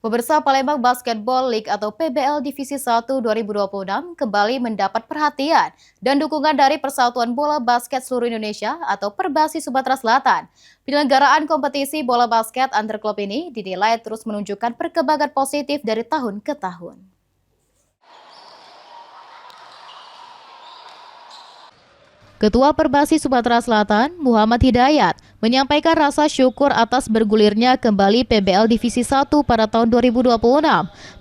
Pemirsa, Palembang Basketball League atau PBL Divisi 1 2026 kembali mendapat perhatian dan dukungan dari Persatuan Bola Basket Seluruh Indonesia atau Perbasi Sumatera Selatan. Penyelenggaraan kompetisi bola basket antar klub ini dinilai terus menunjukkan perkembangan positif dari tahun ke tahun. Ketua Perbasi Sumatera Selatan, Muhammad Hidayat, menyampaikan rasa syukur atas bergulirnya kembali PBL Divisi 1 pada tahun 2026,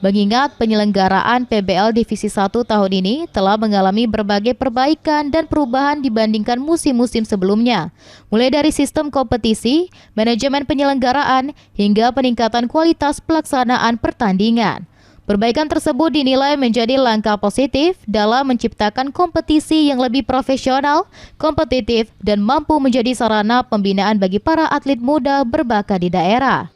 mengingat penyelenggaraan PBL Divisi 1 tahun ini telah mengalami berbagai perbaikan dan perubahan dibandingkan musim-musim sebelumnya, mulai dari sistem kompetisi, manajemen penyelenggaraan, hingga peningkatan kualitas pelaksanaan pertandingan. Perbaikan tersebut dinilai menjadi langkah positif dalam menciptakan kompetisi yang lebih profesional, kompetitif, dan mampu menjadi sarana pembinaan bagi para atlet muda berbakat di daerah.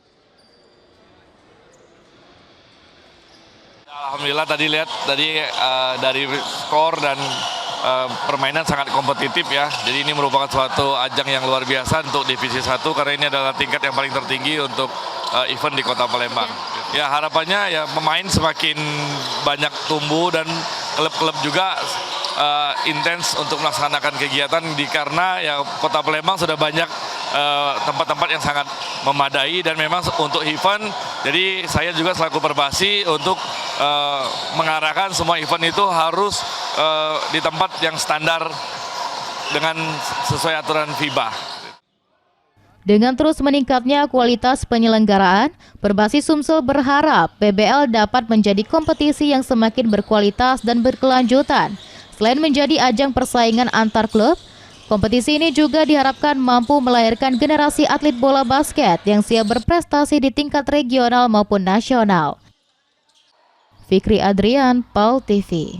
Alhamdulillah tadi lihat dari skor dan permainan sangat kompetitif ya. Jadi ini merupakan suatu ajang yang luar biasa untuk Divisi 1 karena ini adalah tingkat yang paling tertinggi untuk event di Kota Palembang. Ya harapannya ya pemain semakin banyak tumbuh dan klub-klub juga intens untuk melaksanakan kegiatan karena ya Kota Palembang sudah banyak tempat-tempat yang sangat memadai dan memang untuk event. Jadi saya juga selaku Perbasi untuk mengarahkan semua event itu harus di tempat yang standar dengan sesuai aturan FIBA. Dengan terus meningkatnya kualitas penyelenggaraan, Perbasi Sumsel berharap PBL dapat menjadi kompetisi yang semakin berkualitas dan berkelanjutan. Selain menjadi ajang persaingan antar klub, kompetisi ini juga diharapkan mampu melahirkan generasi atlet bola basket yang siap berprestasi di tingkat regional maupun nasional. Fikri Adrian, PAL TV.